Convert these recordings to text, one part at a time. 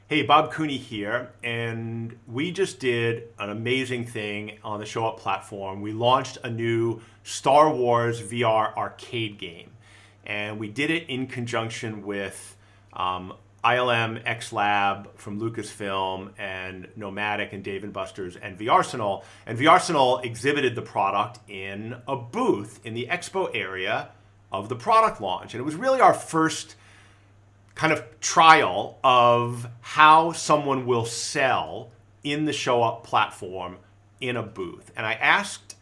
Hey, Bob Cooney here, and we just did an amazing thing on the ShowUp platform. We launched a new Star Wars VR arcade game, and we did it in conjunction with ILM X Lab from Lucasfilm and Nomadic and Dave and Buster's and VRsenal. And VRsenal exhibited the product in a booth in the expo area of the product launch. And it was really our first kind of trial of how someone will sell in the ShowUp platform in a booth. And I asked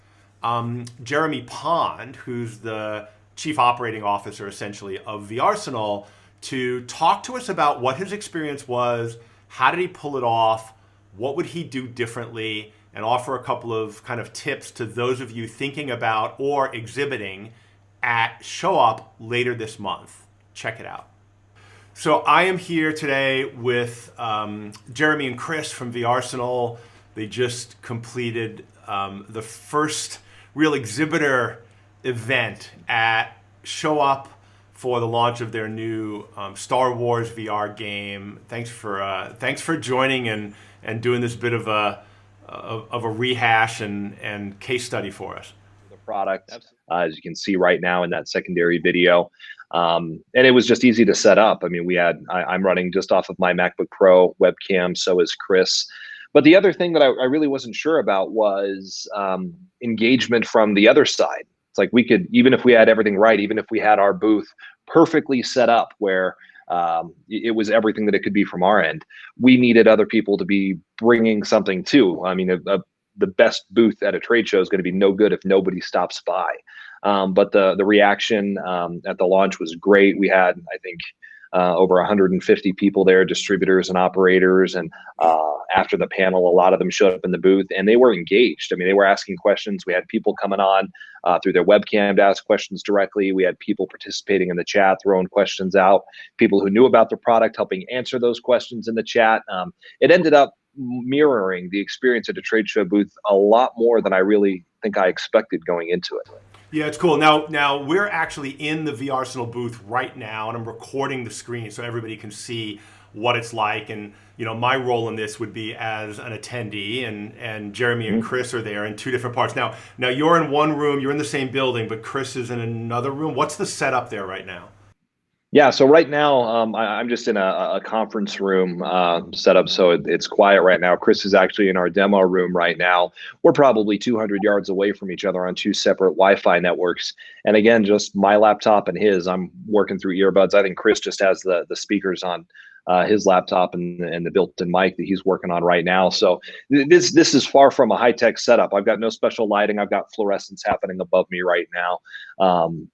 Jeremy Pond, who's the chief operating officer essentially of VRsenal, to talk to us about what his experience was, how did he pull it off, what would he do differently, and offer a couple of kind of tips to those of you thinking about or exhibiting at ShowUp later this month. Check it out. So I am here today with Jeremy and Chris from VRsenal. They just completed the first real exhibitor event at ShowUp for the launch of their new Star Wars VR game. Thanks for joining and doing this bit of a rehash and case study for us. The product, as you can see right now in that secondary video. And it was just easy to set up. I mean, I'm running just off of my MacBook Pro webcam, so is Chris. But the other thing that I really wasn't sure about was engagement from the other side. It's like we could, even if we had everything right, even if we had our booth perfectly set up where it was everything that it could be from our end, we needed other people to be bringing something too. I mean, the best booth at a trade show is going to be no good if nobody stops by. But the reaction at the launch was great. We had, I think, over 150 people there, distributors and operators. And after the panel, a lot of them showed up in the booth and they were engaged. I mean, they were asking questions. We had people coming on through their webcam to ask questions directly. We had people participating in the chat, throwing questions out, people who knew about the product helping answer those questions in the chat. It ended up mirroring the experience at a trade show booth a lot more than I really think I expected going into it. Yeah, it's cool. Now we're actually in the VRsenal booth right now, and I'm recording the screen so everybody can see what it's like. And my role in this would be as an attendee, and Jeremy and Chris are there in two different parts. Now you're in one room, you're in the same building, but Chris is in another room. What's the setup there right now? Yeah, so right now I'm just in a conference room setup, so it's quiet right now. Chris is actually in our demo room right now. We're probably 200 yards away from each other on two separate Wi-Fi networks. And again, just my laptop and his, I'm working through earbuds. I think Chris just has the speakers on his laptop and the built-in mic that he's working on right now. So this is far from a high-tech setup. I've got no special lighting. I've got fluorescence happening above me right now.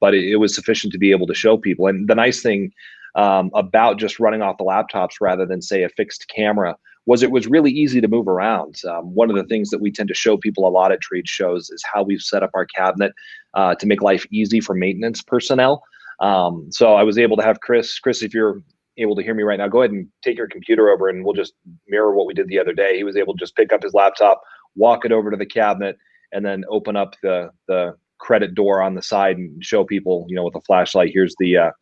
But it was sufficient to be able to show people. And the nice thing about just running off the laptops rather than, say, a fixed camera was it was really easy to move around. One of the things that we tend to show people a lot at trade shows is how we've set up our cabinet to make life easy for maintenance personnel. So I was able to have Chris, if you're able to hear me right now, go ahead and take your computer over and we'll just mirror what we did the other day. He was able to just pick up his laptop, walk it over to the cabinet, and then open up the credit door on the side and show people, with a flashlight, here's the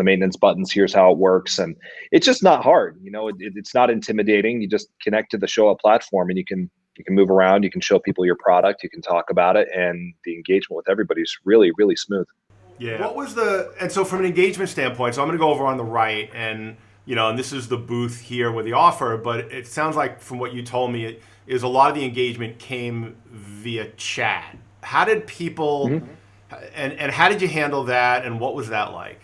maintenance buttons, here's how it works. And it's just not hard. It's not intimidating. You just connect to the ShowUp platform and you can move around, you can show people your product, you can talk about it, and the engagement with everybody is really, really smooth. Yeah. And so from an engagement standpoint, so I'm going to go over on the right, and and this is the booth here with the offer, but it sounds like from what you told me, is a lot of the engagement came via chat. How did people, and how did you handle that, and what was that like?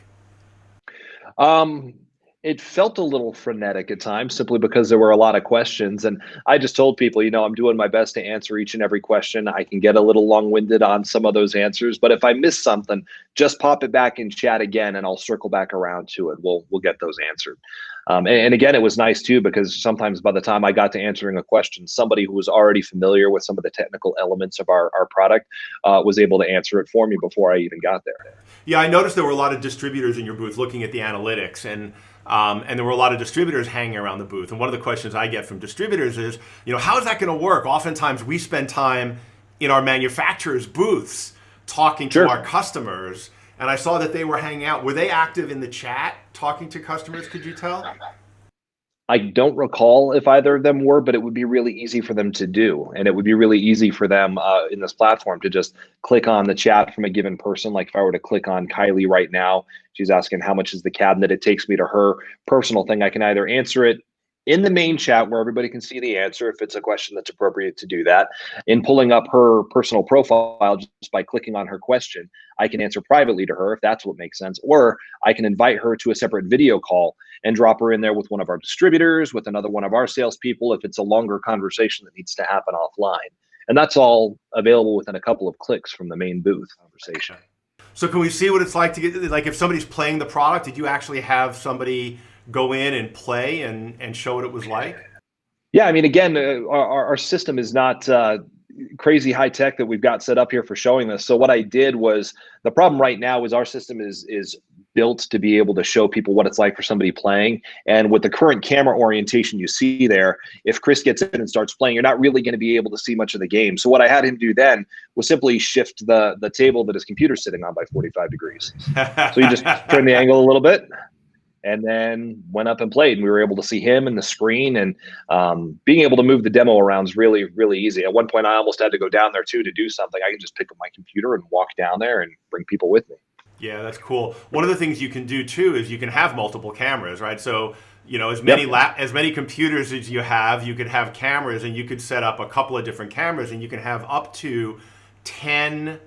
It felt a little frenetic at times simply because there were a lot of questions. And I just told people, I'm doing my best to answer each and every question. I can get a little long-winded on some of those answers, but if I miss something, just pop it back in chat again and I'll circle back around to it. We'll get those answered. And again, it was nice too, because sometimes by the time I got to answering a question, somebody who was already familiar with some of the technical elements of our product was able to answer it for me before I even got there. Yeah, I noticed there were a lot of distributors in your booth looking at the analytics, and there were a lot of distributors hanging around the booth. And one of the questions I get from distributors is, how is that going to work? Oftentimes we spend time in our manufacturers' booths talking to our customers. And I saw that they were hanging out. Were they active in the chat talking to customers? Could you tell? I don't recall if either of them were, but it would be really easy for them to do. And it would be really easy for them in this platform to just click on the chat from a given person. Like if I were to click on Kylie right now, she's asking how much is the cabinet. It takes me to her personal thing. I can either answer it in the main chat where everybody can see the answer if it's a question that's appropriate to do that. In pulling up her personal profile just by clicking on her question, I can answer privately to her if that's what makes sense. Or I can invite her to a separate video call and drop her in there with one of our distributors, with another one of our salespeople, if it's a longer conversation that needs to happen offline. And that's all available within a couple of clicks from the main booth conversation. So can we see what it's like to get, like if somebody's playing the product, did you actually have somebody go in and play and show what it was like? Yeah, I mean, again, our system is not crazy high tech that we've got set up here for showing this. So what I did was, the problem right now is our system is built to be able to show people what it's like for somebody playing. And with the current camera orientation you see there, if Chris gets in and starts playing, you're not really going to be able to see much of the game. So what I had him do then was simply shift the table that his computer's sitting on by 45 degrees. So you just turn the angle a little bit, and then went up and played, and we were able to see him and the screen, and being able to move the demo around is really, really easy. At one point, I almost had to go down there too to do something. I can just pick up my computer and walk down there and bring people with me. Yeah, that's cool. One of the things you can do too is you can have multiple cameras, right? So, you know, as many computers as you could have cameras, and you could set up a couple of different cameras, and you can have up to 10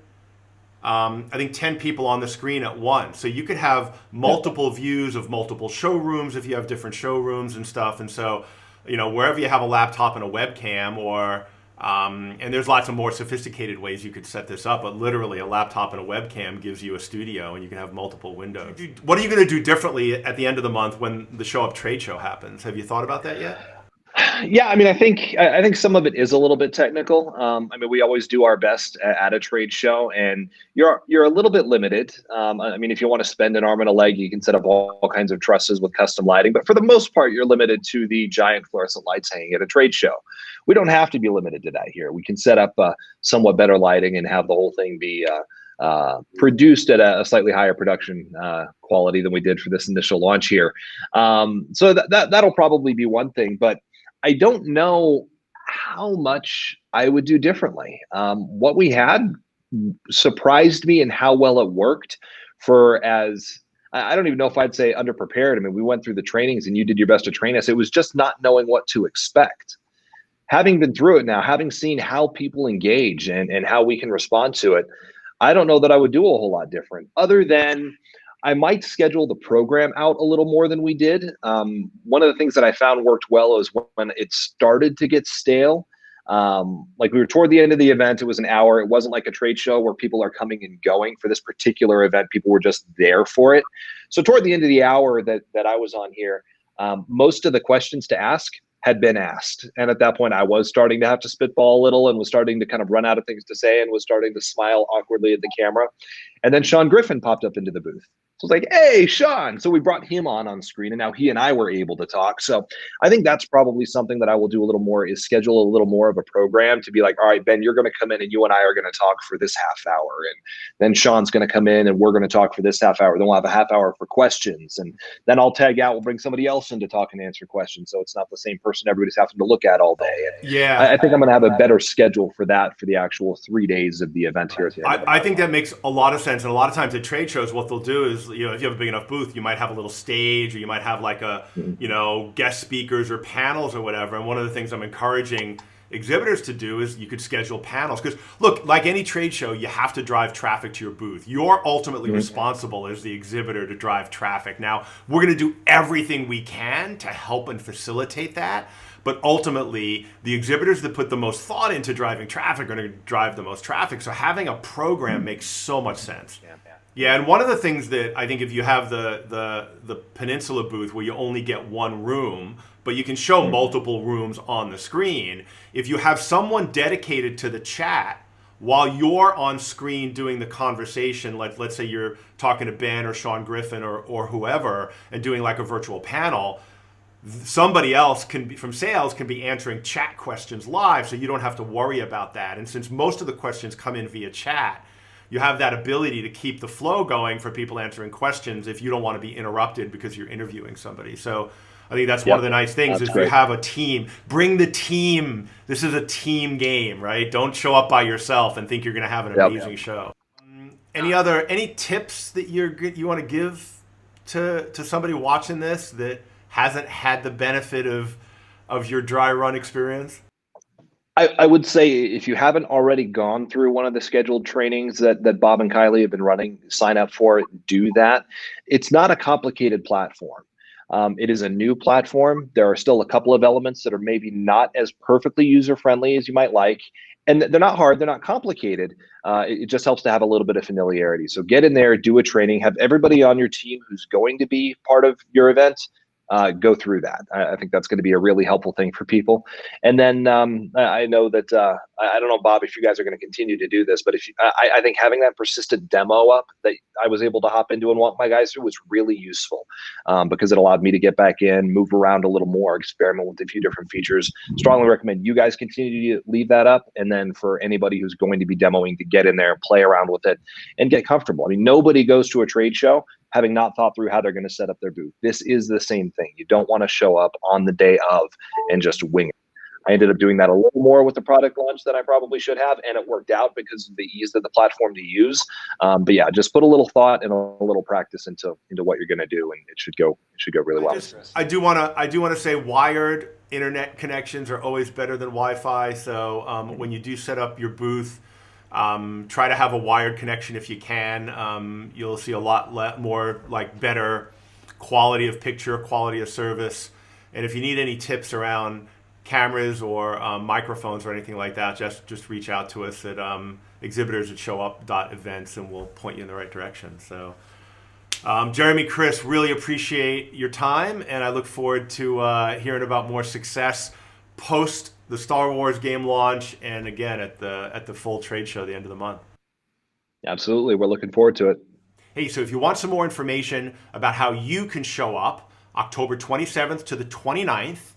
I think 10 people on the screen at once. So you could have multiple views of multiple showrooms if you have different showrooms and stuff. And so, you know, wherever you have a laptop and a webcam, or and there's lots of more sophisticated ways you could set this up, but literally a laptop and a webcam gives you a studio, and you can have multiple windows. What are you going to do differently at the end of the month when the ShowUp trade show happens? Have you thought about that yet? Yeah, I mean, I think some of it is a little bit technical. I mean, we always do our best at a trade show, and you're a little bit limited. I mean, if you want to spend an arm and a leg, you can set up all kinds of trusses with custom lighting, but for the most part, you're limited to the giant fluorescent lights hanging at a trade show. We don't have to be limited to that here. We can set up somewhat better lighting and have the whole thing be produced at a slightly higher production quality than we did for this initial launch here. So that'll probably be one thing, but I don't know how much I would do differently. What we had surprised me in how well it worked. For as I don't even know if I'd say underprepared. I mean, we went through the trainings and you did your best to train us. It was just not knowing what to expect. Having been through it now, having seen how people engage and how we can respond to it, I don't know that I would do a whole lot different, other than I might schedule the program out a little more than we did. One of the things that I found worked well is when it started to get stale. Like we were toward the end of the event, it was an hour. It wasn't like a trade show where people are coming and going. For this particular event, people were just there for it. So toward the end of the hour that I was on here, most of the questions to ask had been asked. And at that point, I was starting to have to spitball a little and was starting to kind of run out of things to say and was starting to smile awkwardly at the camera. And then Sean Griffin popped up into the booth. So it's like, hey, Sean. So we brought him on screen, and now he and I were able to talk. So I think that's probably something that I will do a little more, is schedule a little more of a program to be like, all right, Ben, you're going to come in and you and I are going to talk for this half hour. And then Sean's going to come in and we're going to talk for this half hour. Then we'll have a half hour for questions. And then I'll tag out, we'll bring somebody else in to talk and answer questions. So it's not the same person everybody's having to look at all day. And Yeah. I think I'm going to have a better schedule for that for the actual 3 days of the event here at the end. I think that makes a lot of sense. And a lot of times at trade shows, what they'll do is, you know, if you have a big enough booth, you might have a little stage, or you might have like a, you know, guest speakers or panels or whatever. And one of the things I'm encouraging exhibitors to do is you could schedule panels. Because look, like any trade show, you have to drive traffic to your booth. You're ultimately responsible as the exhibitor to drive traffic. Now, we're going to do everything we can to help and facilitate that. But ultimately, the exhibitors that put the most thought into driving traffic are going to drive the most traffic. So having a program makes so much sense. Yeah, and one of the things that I think, if you have the Peninsula booth where you only get one room, but you can show multiple rooms on the screen, if you have someone dedicated to the chat while you're on screen doing the conversation, like let's say you're talking to Ben or Sean Griffin or whoever and doing like a virtual panel, somebody else from sales can be answering chat questions live, so you don't have to worry about that. And since most of the questions come in via chat, you have that ability to keep the flow going for people answering questions if you don't want to be interrupted because you're interviewing somebody. So I think that's one of Yep. the nice things That's is you great. have a team. Bring the team. This is a team game, right? Don't show up by yourself and think you're going to have an Yep. amazing show. Any tips that you want to give to somebody watching this that hasn't had the benefit of your dry run experience? I would say if you haven't already gone through one of the scheduled trainings that Bob and Kylie have been running, sign up for it, do that. It's not a complicated platform. It is a new platform. There are still a couple of elements that are maybe not as perfectly user friendly as you might like. And they're not hard, they're not complicated. It just helps to have a little bit of familiarity. So get in there, do a training, have everybody on your team who's going to be part of your event go through that. I think that's going to be a really helpful thing for people. And then I know that I don't know, Bob, if you guys are going to continue to do this, but if you, I think having that persistent demo up that I was able to hop into and walk my guys through was really useful because it allowed me to get back in, move around a little more, experiment with a few different features. Strongly recommend you guys continue to leave that up. And then for anybody who's going to be demoing, to get in there, play around with it, and get comfortable. I mean, nobody goes to a trade show having not thought through how they're going to set up their booth. This is the same thing. You don't want to show up on the day of and just wing it. I ended up doing that a little more with the product launch than I probably should have, and it worked out because of the ease of the platform to use. But yeah, just put a little thought and a little practice into what you're going to do, and it should go really well. I do want to say wired internet connections are always better than Wi-Fi. So when you do set up your booth, try to have a wired connection if you can. You'll see a lot more like better quality of picture, quality of service. And if you need any tips around cameras or microphones or anything like that, just reach out to us at exhibitors at ShowUp.events and we'll point you in the right direction. So Jeremy, Chris, really appreciate your time, and I look forward to hearing about more success post the Star Wars game launch, and again at the full trade show at the end of the month. Absolutely, we're looking forward to it. Hey, so if you want some more information about how you can show up October 27th to the 29th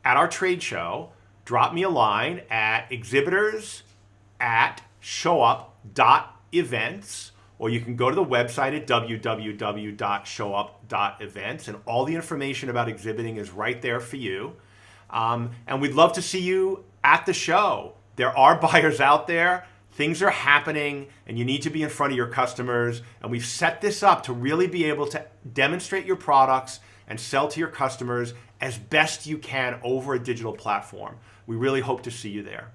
at our trade show, drop me a line at exhibitors@showup.events, or you can go to the website at www.showup.events, and all the information about exhibiting is right there for you. And we'd love to see you at the show. There are buyers out there. Things are happening, and you need to be in front of your customers. And we've set this up to really be able to demonstrate your products and sell to your customers as best you can over a digital platform. We really hope to see you there.